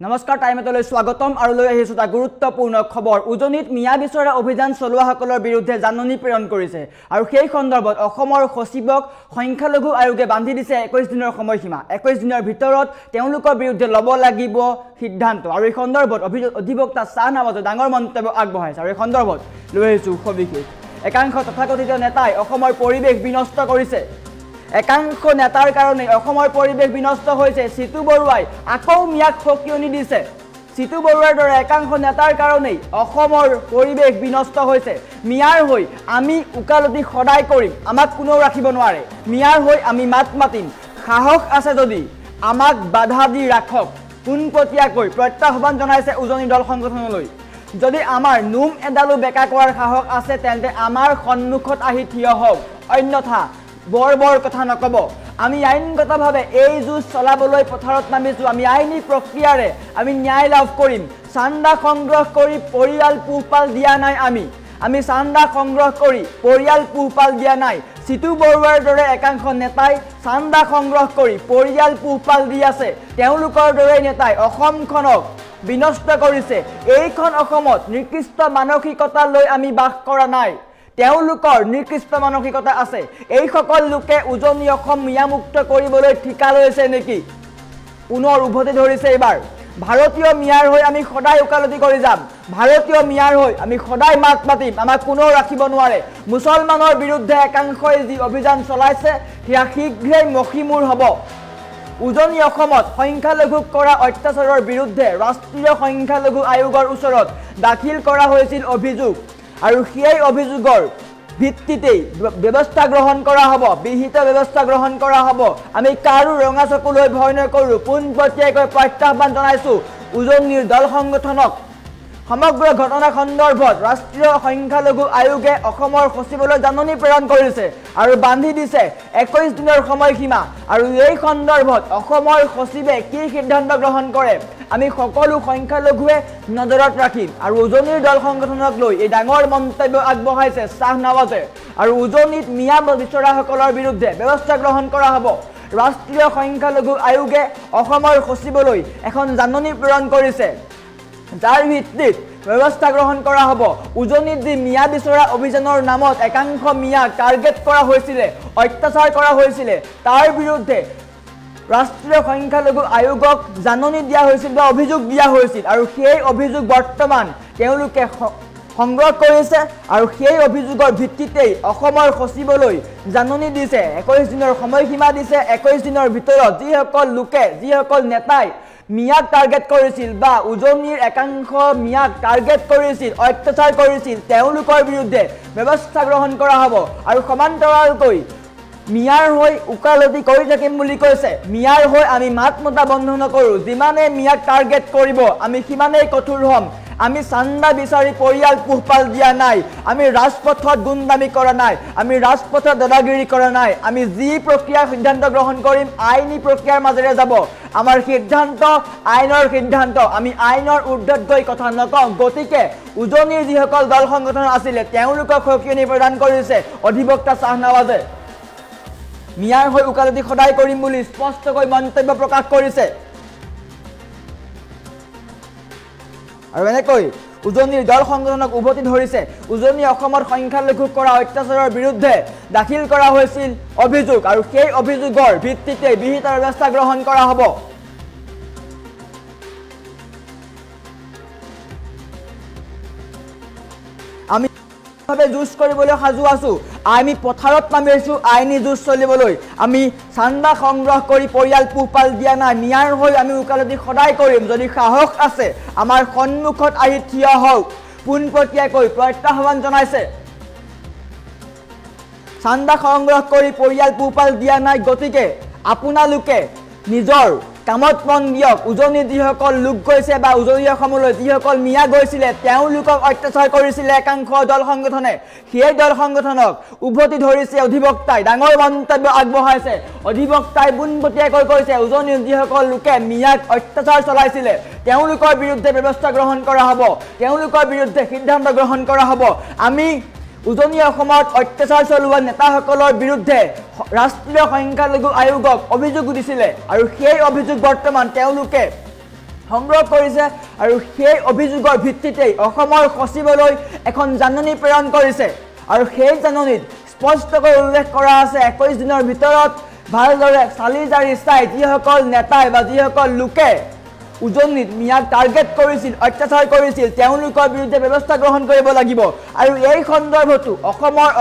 নমস্কাৰ টাইমলৈ স্বাগতম আৰু লৈ আহিছো এটা গুৰুত্বপূৰ্ণ খবৰ উজনিত মিয়া বিচৰা অভিযান চলোৱাসকলৰ বিৰুদ্ধে জাননী প্ৰেৰণ কৰিছে আৰু সেই সন্দৰ্ভত অসমৰ সচিবক সংখ্যালঘু আয়োগে বান্ধি দিছে 21 দিনৰ সময়সীমা 21 দিনৰ ভিতৰত তেওঁলোকৰ বিৰুদ্ধে লব লাগিব সিদ্ধান্ত আৰু এই সন্দৰ্ভত অধিবক্তা শাহনৱাজে ডাঙৰ মন্তব্য আগবঢ়াইছে আৰু এই সন্দৰ্ভত লৈ আহিছো সবিশেষ একাংশ তথাকথিত নেতাই অসমৰ পৰিৱেশ বিনষ্ট কৰিছে একাংশ নেতাৰ কাৰণে অসমৰ পৰিৱেশ বিনষ্ট হৈছে সিতু বৰুৱাই আকৌ মিয়াক সকিয়নি দিছে সিতু বৰুৱাৰ দৰে একাংশ নেতাৰ কাৰণে অসমৰ পৰিৱেশ বিনষ্ট হৈছে মিয়াৰ হৈ আমি উকালতি সদায় কৰিম আমাক কোনো ৰাখিব নোৱাৰে মিয়াৰ হৈ আমি মাত মাতিম সাহস আছে যদি আমাক বাধা দি ৰাখক পুনপতিয়াকৈ প্ৰত্যাহ্বান জনাইছে উজনি দল সংগঠনলৈ যদি আমাৰ নুম এডালো বেকা কৰাৰ সাহস আছে তেন্তে আমাৰ সন্মুখত আহি থিয় হওক অন্যথা বৰ কথা নকব আমি আইনগতভাৱে এই যুঁজ চলাবলৈ পথাৰত নামিছো আমি আইনী প্ৰক্ৰিয়াৰে আমি ন্যায় লাভ কৰিম চান্দা সংগ্ৰহ কৰি পৰিয়াল পোহপাল দিয়া নাই আমি চান্দা সংগ্ৰহ কৰি পৰিয়াল পোহপাল দিয়া নাই সিতু বৰুৱাৰ দৰে একাংশ নেতাই চান্দা সংগ্ৰহ কৰি পৰিয়াল পোহপাল দি আছে তেওঁলোকৰ দৰে নেতাই অসমখনক বিনষ্ট কৰিছে এইখন অসমত নিকৃষ্ট মানসিকতা লৈ আমি বাস কৰা নাই তেওঁলোকৰ নিকৃষ্ট মানসিকতা আছে এই সকল লোকে উজনি অসম মিয়ামুক্ত কৰিবলৈ ঠিকা লৈছে নেকি পুনৰ উভতি ধৰিছে এবাৰ ভাৰতীয় মিয়াৰ হৈ আমি সদায় উকালতি কৰি যাম ভাৰতীয় মিয়াৰ হৈ আমি সদায় মাত মাতিম আমাক কোনো ৰাখিব নোৱাৰে মুছলমানৰ বিৰুদ্ধে একাংশই যি অভিযান চলাইছে সেয়া শীঘ্ৰেই মখিমূৰ হ'ব উজনি অসমত সংখ্যালঘুক কৰা অত্যাচাৰৰ বিৰুদ্ধে ৰাষ্ট্ৰীয় সংখ্যালঘু আয়োগৰ ওচৰত দাখিল কৰা হৈছিল অভিযোগ আৰু সেই অভিযোগৰ ভিত্তিতেই ব্যৱস্থা গ্ৰহণ কৰা হ'ব বিহিত ব্যৱস্থা গ্ৰহণ কৰা হ'ব আমি কাৰো ৰঙা চকুলৈ ভয় নকৰো পোনপটীয়াকৈ প্ৰত্যাহ্বান জনাইছো উজনিৰ দল সংগঠনক সমগ্ৰ ঘটনা সন্দৰ্ভত ৰাষ্ট্ৰীয় সংখ্যালঘু আয়োগে অসমৰ সচিবলৈ জাননী প্ৰেৰণ কৰিছে আৰু বান্ধি দিছে 21 দিনৰ সময়সীমা আৰু এই সন্দৰ্ভত অসমৰ সচিবে কি সিদ্ধান্ত গ্ৰহণ কৰে আমি সকলো সংখ্যালঘুৱে নজৰত ৰাখিম আৰু উজনিৰ দল সংগঠনক লৈ এই ডাঙৰ মন্তব্য আগবঢ়াইছে শাহনৱাজে আৰু উজনিত মিয়া বিচৰাসকলৰ বিৰুদ্ধে ব্যৱস্থা গ্ৰহণ কৰা হ'ব ৰাষ্ট্ৰীয় সংখ্যালঘু আয়োগে অসমৰ সচিবলৈ এখন জাননী প্ৰেৰণ কৰিছে যাৰ ভিত্তিত ব্যৱস্থা গ্ৰহণ কৰা হ'ব উজনিত যি মিয়া বিচৰা অভিযানৰ নামত একাংশ মিয়াক টাৰ্গেট কৰা হৈছিল অত্যাচাৰ কৰা হৈছিল তাৰ বিৰুদ্ধে ৰাষ্ট্ৰীয় সংখ্যালঘু আয়োগক জাননী দিয়া হৈছিল বা অভিযোগ দিয়া হৈছিল আৰু সেই অভিযোগ বৰ্তমান তেওঁলোকে সংগ্ৰহ কৰিছে আৰু সেই অভিযোগৰ ভিত্তিতেই অসমৰ সচিবলৈ জাননী দিছে 21 দিনৰ সময়সীমা দিছে 21 দিনৰ ভিতৰত যিসকল লোকে যিসকল নেতাই মিয়াক টাৰ্গেট কৰিছিল বা উজনিৰ একাংশ মিয়াক টাৰ্গেট কৰিছিল অত্যাচাৰ কৰিছিল তেওঁলোকৰ বিৰুদ্ধে ব্যৱস্থা গ্ৰহণ কৰা হ'ব আৰু সমান্তৰালকৈ মিয়াৰ হৈ উকালতি কৰি থাকিম বুলি কৈছে মিয়াৰ হৈ আমি মাত মতা বন্ধ নকৰো যিমানে মিয়াক টাৰ্গেট কৰিব আমি সিমানেই কঠোৰ হ'ম আমি চান্দা বিচাৰি পৰিয়াল পোহপাল দিয়া নাই আমি ৰাজপথত গুণ্ডামি কৰা নাই আমি ৰাজপথত দাদাগিৰি কৰা নাই আমি যি প্ৰক্ৰিয়া সিদ্ধান্ত গ্ৰহণ কৰিম আইনী প্ৰক্ৰিয়াৰ মাজেৰে যাব আমাৰ সিদ্ধান্ত আইনৰ সিদ্ধান্ত আমি আইনৰ ঊৰ্ধত গৈ কথা নকওঁ গতিকে উজনিৰ যিসকল দল সংগঠন আছিল তেওঁলোকক সকিয়নি প্ৰদান কৰিছে অধিবক্তা শাহনৱাজে মিয়াৰ হৈ উকালতি সদায় কৰিম বুলি স্পষ্টকৈ মন্তব্য প্ৰকাশ কৰিছে আৰু এনেকৈ উজনিৰ দল সংগঠনক উভতি ধৰিছে উজনি অসমৰ সংখ্যালঘুক কৰা অত্যাচাৰৰ বিৰুদ্ধে দাখিল কৰা হৈছিল অভিযোগ আৰু সেই অভিযোগৰ ভিত্তিতে বিহিত ব্যৱস্থা গ্ৰহণ কৰা হ'ব আমি ভাবে যুঁজ কৰিবলৈ সাজু আছো আমি পথাৰত নামিছো আইনী যুঁজ চলিবলৈ আমি চান্দা সংগ্ৰহ কৰি পৰিয়াল পোহপাল দিয়া নাই মিয়াৰ হৈ আমি উকালতি সদায় কৰিম যদি সাহস আছে আমাৰ সন্মুখত আহি থিয় হওক পোনপটীয়াকৈ প্ৰত্যাহ্বান জনাইছে চান্দা সংগ্ৰহ কৰি পৰিয়াল পোহপাল দিয়া নাই গতিকে আপোনালোকে নিজৰ কামত মন দিয়ক উজনিত যিসকল লোক গৈছে বা উজনি অসমলৈ যিসকল মিয়া গৈছিলে তেওঁলোকক অত্যাচাৰ কৰিছিলে একাংশ দল সংগঠনে সেই দল সংগঠনক উভতি ধৰিছে অধিবক্তাই ডাঙৰ মন্তব্য আগবঢ়াইছে অধিবক্তাই পোনপটীয়াকৈ কৈছে উজনিত যিসকল লোকে মিয়াক অত্যাচাৰ চলাইছিলে তেওঁলোকৰ বিৰুদ্ধে ব্যৱস্থা গ্ৰহণ কৰা হ'ব তেওঁলোকৰ বিৰুদ্ধে সিদ্ধান্ত গ্ৰহণ কৰা হ'ব আমি উজনি অসমত অত্যাচাৰ চলোৱা নেতাসকলৰ বিৰুদ্ধে ৰাষ্ট্ৰীয় সংখ্যালঘু আয়োগক অভিযোগ দিছিলে আৰু সেই অভিযোগ বৰ্তমান তেওঁলোকে সংগ্ৰহ কৰিছে আৰু সেই অভিযোগৰ ভিত্তিতেই অসমৰ সচিবলৈ এখন জাননী প্ৰেৰণ কৰিছে আৰু সেই জাননীত স্পষ্টকৈ উল্লেখ কৰা আছে 21 দিনৰ ভিতৰত ভালদৰে চালি জাৰি চাই যিসকল নেতাই বা যিসকল লোকে উজনিত মিয়াক টাৰ্গেট কৰিছিল অত্যাচাৰ কৰিছিল তেওঁলোকৰ বিৰুদ্ধে ব্যৱস্থা গ্ৰহণ কৰিব লাগিব আৰু এই সন্দৰ্ভতো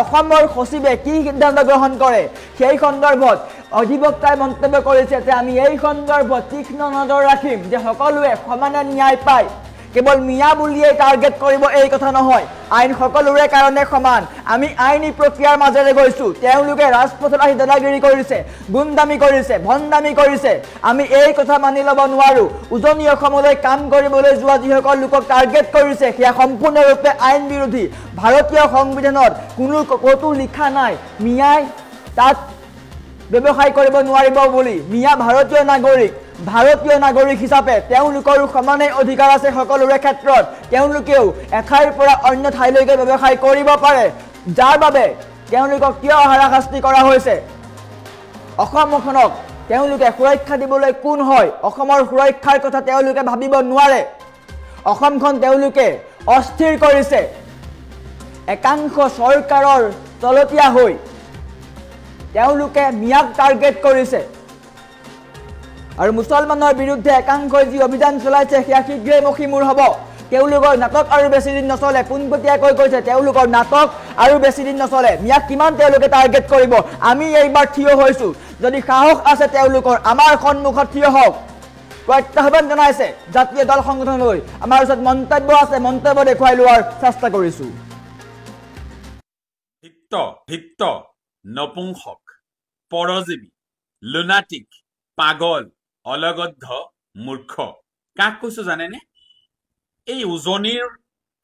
অসমৰ সচিবে কি সিদ্ধান্ত গ্ৰহণ কৰে সেই সন্দৰ্ভত অধিবক্তাই মন্তব্য কৰিছে যে আমি এই সন্দৰ্ভত তীক্ষ্ণ নজৰ ৰাখিম যে সকলোৱে সমানে ন্যায় পায় কেৱল মিয়া বুলিয়ে টাৰ্গেট কৰিব এই কথা নহয় আইন সকলোৰে কাৰণে সমান আমি আইনী প্ৰক্ৰিয়াৰ মাজেৰে গৈছো তেওঁলোকে ৰাজপথত আহি দাদাগিৰি কৰিছে গুণ্ডামি কৰিছে ভণ্ডামি কৰিছে আমি এই কথা মানি ল'ব নোৱাৰো উজনি অসমলৈ কাম কৰিবলৈ যোৱা যিসকল লোকক টাৰ্গেট কৰিছে সেয়া সম্পূৰ্ণৰূপে আইন বিৰোধী ভাৰতীয় সংবিধানত কোনো ক'তো লিখা নাই মিয়াই তাত ব্যৱসায় কৰিব নোৱাৰিব বুলি মিয়া ভাৰতীয় নাগৰিক হিচাপে তেওঁলোকৰ সমানে অধিকাৰ আছে সকলোৰে ক্ষেত্ৰত তেওঁলোকেও এঠাইৰ পৰা অন্য ঠাইলৈকে ব্যৱসায় কৰিব পাৰে যাৰ বাবে তেওঁলোকক কিয় হাৰাশাস্তি কৰা হৈছে অসমখনক তেওঁলোকে সুৰক্ষা দিবলৈ কোন হয় অসমৰ সুৰক্ষাৰ কথা তেওঁলোকে ভাবিব নোৱাৰে অসমখন তেওঁলোকে অস্থিৰ কৰিছে একাংশ চৰকাৰৰ তলতীয়া হৈ তেওঁলোকে মিয়াক টাৰ্গেট কৰিছে আৰু মুছলমানৰ বিৰুদ্ধে একাংশই যি অভিযান চলাইছে সেয়া শীঘ্ৰেই মষিমূৰ হ'ব তেওঁলোকৰ নাটক আৰু বেছি দিন নচলে পোনপটীয়াকৈ কৈছে তেওঁলোকৰ নাটক আৰু বেছি দিন নচলে মিয়াক কিমান তেওঁলোকে টাৰ্গেট কৰিব আমি এইবাৰ থিয় হৈছো যদি সাহস আছে তেওঁলোকৰ আমাৰ সন্মুখত থিয় হওক প্ৰত্যাহ্বান জনাইছে জাতীয় দল সংগঠনলৈ আমাৰ ওচৰত মন্তব্য আছে মন্তব্য দেখুৱাই লোৱাৰ চেষ্টা কৰিছো ভিত্ত নপুংসক পৰজীৱী লুনাটিক পাগল অলগদ্ধ মূৰ্খ কাক কৈছো জানেনে এই উজনিৰ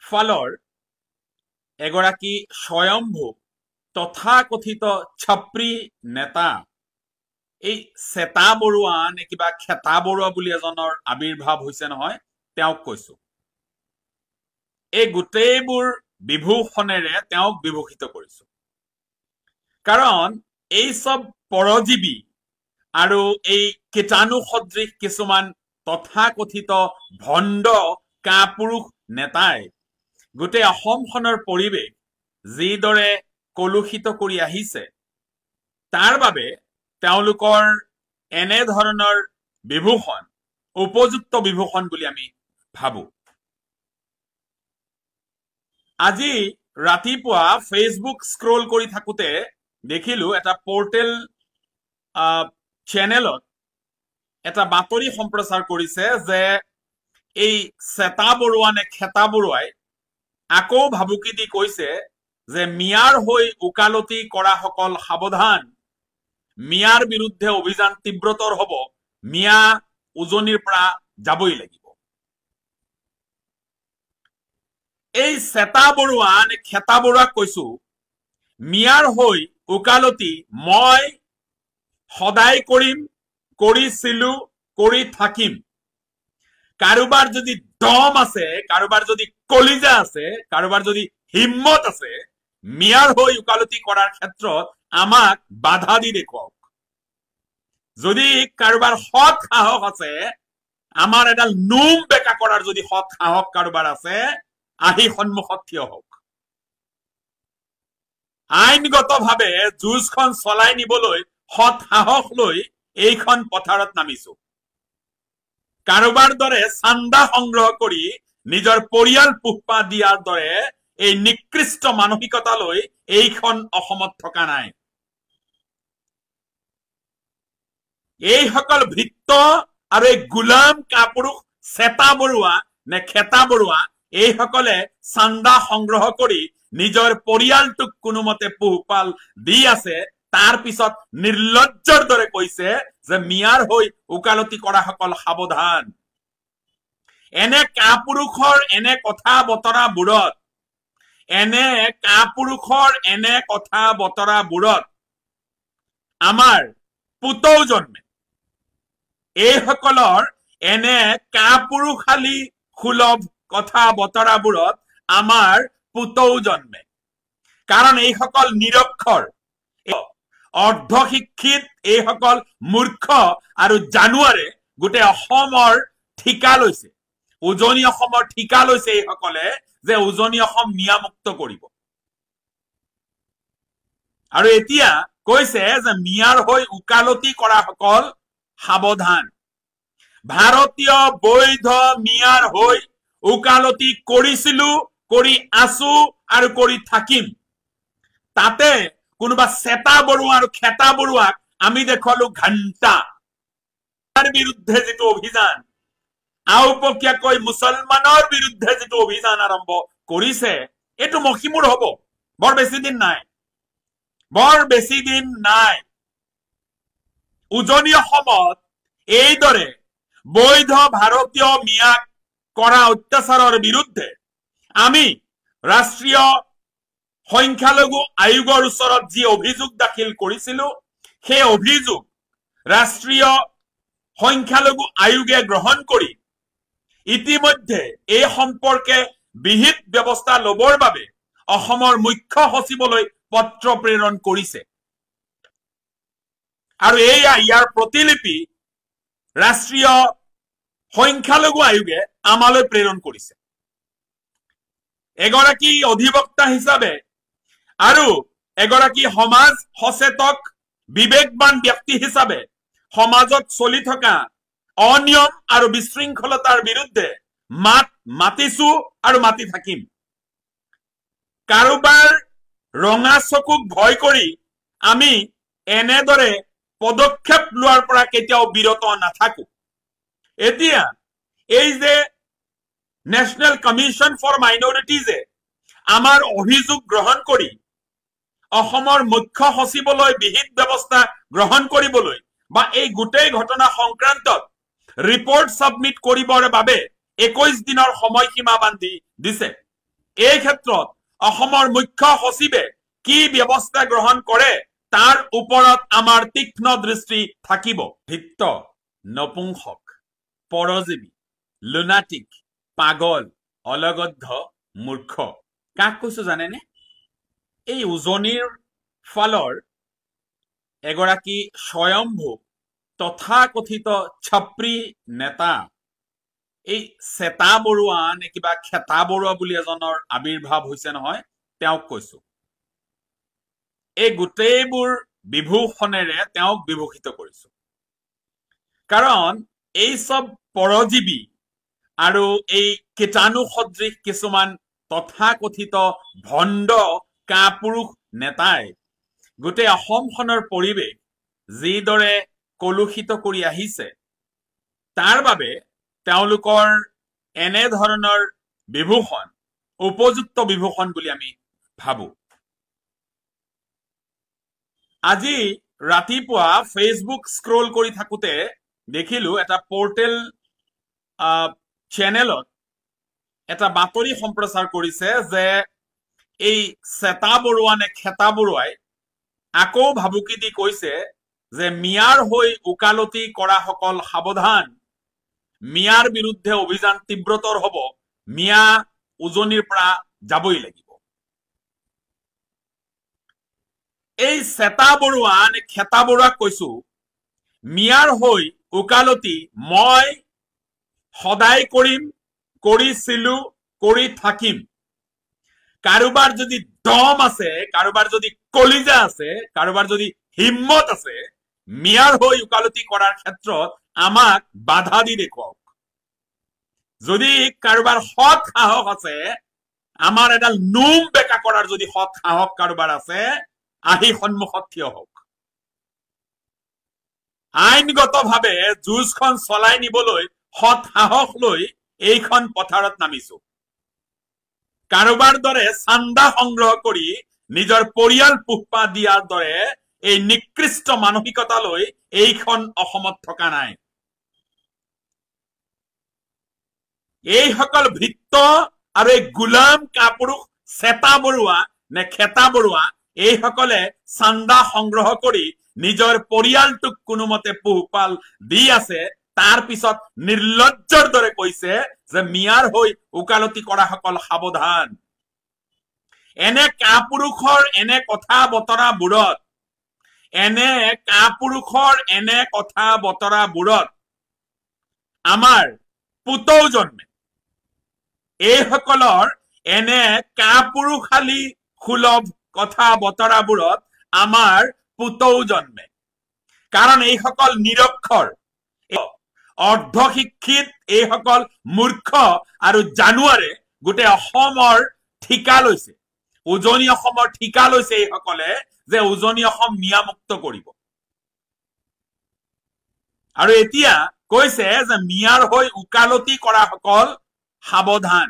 ফালৰ এগৰাকী স্বয়ম্ভু তথাকথিত ছাপ্ৰী নেতা এই চেতা বৰুৱা নে কিবা খেতা বৰুৱা বুলি এজনৰ আবিৰ্ভাৱ হৈছে নহয় তেওঁক কৈছো এই গোটেইবোৰ বিভূষণেৰে তেওঁক বিভূষিত কৰিছো কাৰণ এই সব পৰজীৱী আৰু এই কীটাণু সদৃশ কিছুমান তথাকথিত ভণ্ড কাপুৰুষ নেতাই গোটেই অসমখনৰ পৰিৱেশ যিদৰে কলুষিত কৰি আহিছে তাৰ বাবে তেওঁলোকৰ এনে ধৰণৰ বিভূষণ উপযুক্ত বিভূষণ বুলি আমি ভাবো আজি ৰাতিপুৱা ফেচবুক স্ক্ৰল কৰি থাকোতে দেখিলো এটা পোৰ্টেল চেনেলত এটা বাতৰি সম্প্ৰচাৰ কৰিছে যে এই চেতা বৰুৱা নে খেতা বৰুৱাই আকৌ ভাবুকি দি কৈছে যে মিয়াৰ হৈ উকালতি কৰা সকল সাৱধান মিয়াৰ বিৰুদ্ধে অভিযান তীব্ৰতৰ হ'ব মিয়া উজনিৰ পৰা যাবই লাগিব এই চেতা বৰুৱা নে খেতা বৰুৱাক কৈছো মিয়াৰ হৈ উকালতি মই সদায় কৰিম কৰিছিলো কৰি থাকিম কাৰোবাৰ যদি দম আছে কাৰোবাৰ যদি কলিজা আছে কাৰোবাৰ যদি হিম্মত আছে মিয়াৰ হৈ উকালতি কৰাৰ ক্ষেত্ৰত আমাক বাধা দি দেখুৱাওক যদি কাৰোবাৰ সৎ সাহস আছে আমাৰ এডাল নোম বেকা কৰাৰ যদি সৎ সাহস কাৰোবাৰ আছে আহি সন্মুখত থিয় হওক আইনগতভাৱে যুঁজখন চলাই নিবলৈ সৎ সাহস লৈ এইখন পথাৰত নামিছো কাৰোবাৰ দৰে চান্দা সংগ্ৰহ কৰি নিজৰ পৰিয়াল পোহপা দিয়াৰ দৰে এই নিকৃষ্ট মানসিকতা লৈ এইখন অসমত থকা নাই এইসকল ভৃত্য আৰু এই গোলাম কাপুৰুষ চেতা বৰুৱা নে খেতা বৰুৱা এইসকলে চান্দা সংগ্ৰহ কৰি নিজৰ পৰিয়ালটোক কোনোমতে পোহপাল দি আছে তাৰ পিছত নিৰ্লজ্জৰ দৰে কৈছে যে মিয়াৰ হৈ উকালতি কৰা সকল সাৱধান এনে কাপুৰুষৰ এনে কথা বতৰাবোৰত আমাৰ পুতৌ জন্মে এইসকলৰ এনে কাপুৰুষালী সুলভ কথা বতৰাবোৰত আমাৰ পুতৌ জন্মে কাৰণ এইসকল নিৰক্ষৰ অৰ্ধশিক্ষিত এইসকল মূৰ্খ আৰু জানুৱাৰে গোটেই অসমৰ ঠিকা লৈছে উজনি অসমৰ ঠিকা লৈছে এইসকলে যে উজনি অসম মিয়ামুক্ত কৰিব আৰু এতিয়া কৈছে যে মিয়াৰ হৈ উকালতি কৰা সকল সাৱধান ভাৰতীয় বৈধ মিয়াৰ হৈ উকালতি কৰিছিলো কৰি আছো আৰু কৰি থাকিম তাতে কোনোবা সেতা বৰুৱা আৰু খেতা বৰুৱাক আমি দেখলো ঘণ্টা তাৰ বিৰুদ্ধে যেটো অভিযান আউপকীয়াকৈ মুছলমানৰ বিৰুদ্ধে যেটো অভিযান আৰম্ভ কৰিছে এটো মখিমুৰ হ'ব বৰ বেছি দিন নাই উজনি অসমত এইদৰে বৈধ ভাৰতীয় মিয়াক কৰা অত্যাচাৰৰ বিৰুদ্ধে আমি ৰাষ্ট্ৰীয় সংখ্যালঘু আয়োগৰ ওচৰত যি অভিযোগ দাখিল কৰিছিলো সেই অভিযোগ ৰাষ্ট্ৰীয় সংখ্যালঘু আয়োগে গ্ৰহণ কৰি ইতিমধ্যে এই সম্পৰ্কে বিহিত ব্যৱস্থা লবৰ বাবে অসমৰ মুখ্য সচিবলৈ পত্ৰ প্ৰেৰণ কৰিছে আৰু ইয়াৰ প্ৰতিলিপি ৰাষ্ট্ৰীয় সংখ্যালঘু আয়োগে আমালৈ প্ৰেৰণ কৰিছে এগৰাকী অধিবক্তা হিচাপে আৰু এগৰাকী সমাজ সচেতক বিবেকবান ব্যক্তি হিচাপে সমাজত চলি থকা অনিয়ম আৰু বিশৃংখলতাৰ বিৰুদ্ধে মাতিছো আৰু মাতি থাকিম কাৰোবাৰ ৰঙা চকুক ভয় কৰি আমি এনেদৰে পদক্ষেপ লোৱাৰ পৰা কেতিয়াও বিৰত নাথাকো এতিয়া এই যে নেশনেল কমিশন ফৰ মাইনৰিটিজে আমাৰ অভিযোগ গ্ৰহণ কৰি অসমৰ মুখ্য সচিবলৈ বিহিত ব্যৱস্থা গ্ৰহণ কৰিবলৈ বা এই গোটেই ঘটনা সংক্ৰান্তত ৰিপৰ্ট সাবমিট কৰিবৰ বাবে 21 দিনৰ সময়সীমা বান্ধি দিছে এই ক্ষেত্ৰত অসমৰ মুখ্য সচিবে কি ব্যৱস্থা গ্ৰহণ কৰে তাৰ ওপৰত আমাৰ তীক্ষ্ণ দৃষ্টি থাকিব ভিত্ত নপুংসক পৰজীৱী লুনাটিক পাগল অলগদ্ধ মূৰ্খ কাক কৈছো জানেনে এই উজনিৰ ফালৰ এগৰাকী স্বয়ম্ভু তথাকথিত ছাপ্ৰী নেতা এই সেতা বৰুৱা নে কিবা খেতা বৰুৱা বুলি এজনৰ আবিৰ্ভাৱ হৈছে নহয় তেওঁক কৈছো এই গোটেইবোৰ বিভূষণেৰে তেওঁক বিভূষিত কৰিছো কাৰণ এই সব পৰজীৱী আৰু এই কীটাণু সদৃশ কিছুমান তথাকথিত ভণ্ড কাপুৰুষ নেতাই গোটেই অসমখনৰ পৰিৱেশ যিদৰে কলুষিত কৰি আহিছে তাৰ বাবে তেওঁলোকৰ এনে ধৰণৰ বিভূষণ উপযুক্ত বিভূষণ বুলি আমি ভাবো আজি ৰাতিপুৱা ফেসবুক স্ক্ৰল কৰি থাকোতে দেখিলো এটা পোৰ্টেল চেনেলত এটা বাতৰি সম্প্ৰচাৰ কৰিছে যে এই সেতা বৰুৱা নে খেতা বৰুৱাই আকৌ ভাবুকি দি কৈছে যে মিয়াৰ হৈ উকালতি কৰা সকল সাৱধান মিয়াৰ বিৰুদ্ধে অভিযান তীব্ৰতৰ হ'ব মিয়া উজনিৰ পৰা যাবই লাগিব এই সেতা বৰুৱা নে খেতা বৰুৱাক কৈছো মিয়াৰ হৈ উকালতি মই সদায় কৰিম কৰিছিলো কৰি থাকিম কাৰোবাৰ যদি দম আছে কাৰোবাৰ যদি কলিজা আছে কাৰোবাৰ যদি হিম্মত আছে মিয়াৰ হৈ উকালতি কৰাৰ ক্ষেত্ৰত আমাক বাধা দি দেখুৱাওক যদি কাৰোবাৰ সৎ সাহস আছে আমাৰ এডাল নুম বেকা কৰাৰ যদি সৎ সাহস কাৰোবাৰ আছে আহি সন্মুখত থিয় হওক আইনগতভাৱে যুঁজখন চলাই নিবলৈ সৎ সাহস লৈ এইখন পথাৰত নামিছো কাৰোবাৰ দৰে চান্দা সংগ্ৰহ কৰি নিজৰ পৰিয়াল পোহপা দিয়াৰ দৰে এই নিকৃষ্ট মানসিকতা লৈ এইখন অসমত থকা নাই এই সকল ভৃত্য আৰু এই গোলাম কাপুৰুষ সেতা বৰুৱা নে খেতা বৰুৱা এই সকলে চান্দা সংগ্ৰহ কৰি নিজৰ পৰিয়ালটোক কোনোমতে পোহপাল দি আছে তাৰ পিছত নিৰ্লজ্জৰ দৰে কৈছে যে মিয়াৰ হৈ উকালতি কৰা সকল সাৱধান এনে কাপুৰুষৰ এনে কথা বতৰা বুৰত আমাৰ পুতৌ জন্মে এইসকলৰ এনে কাপুৰুষালী সুলভ কথা বতৰাবোৰত আমাৰ পুতৌ জন্মে কাৰণ এইসকল নিৰক্ষৰ অৰ্ধশিক্ষিত এইসকল মূৰ্খ আৰু জানুৱাৰে গোটেই অসমৰ ঠিকা লৈছে উজনি অসমৰ ঠিকা লৈছে এইসকলে যে উজনি অসম মিয়ামুক্ত কৰিব আৰু এতিয়া কৈছে যে মিয়াৰ হৈ উকালতি কৰা সকল সাৱধান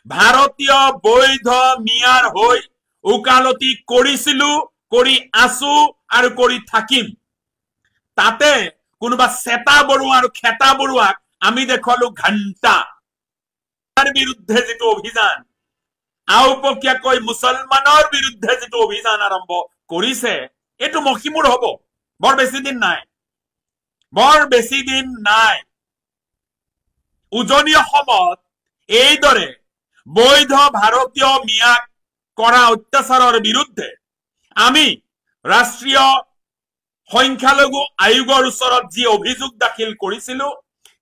ভাৰতীয় বৈধ মিয়াৰ হৈ উকালতি কৰিছিলো কৰি আছো আৰু কৰি থাকিম তাতে কোনোবা সেতা বৰুৱা আৰু খেতা বৰুৱাক আমি দেখুৱালো ঘণ্টা তাৰ বিৰুদ্ধে যেটো অভিযান আউপকীয়াকৈ মুছলমানৰ বিৰুদ্ধে যেটো অভিযান আৰম্ভ কৰিছে এটো মখিমুৰ হ'ব বৰ বেছি দিন নাই উজনি অসমত এইদৰে বৈধ ভাৰতীয় মিয়াক কৰা অত্যাচাৰৰ বিৰুদ্ধে আমি ৰাষ্ট্ৰীয় সংখ্যালঘু আয়োগৰ ওচৰত যি অভিযোগ দাখিল কৰিছিল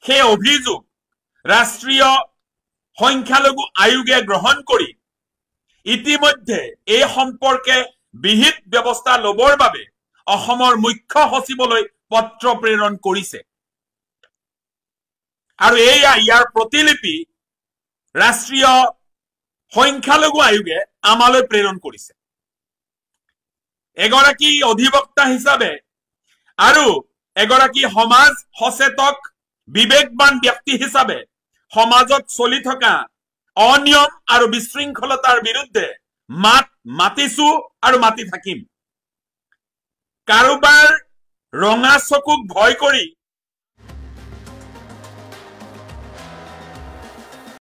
সেই অভিযোগ ৰাষ্ট্ৰীয় সংখ্যালঘু আয়োগে গ্ৰহণ কৰি ইতিমধ্যে এই সম্পৰ্কে বিহিত ব্যৱস্থা লবৰ বাবে অসমৰ মুখ্য সচিবলৈ পত্ৰ প্ৰেৰণ কৰিছে আৰু ইয়াৰ প্ৰতিলিপি ৰাষ্ট্ৰীয় সংখ্যালঘু আয়োগে আমালৈ প্ৰেৰণ কৰিছে এগৰাকী অধিবক্তা হিচাপে আৰু এগৰাকী সমাজ সচেতক বিবেকবান ব্যক্তি হিচাপে সমাজত চলি থকা অনিয়ম আৰু বিশৃংখলতাৰ বিৰুদ্ধে মাতিছো আৰু মাতি থাকিম কাৰোবাৰ ৰঙা চকুক ভয় কৰি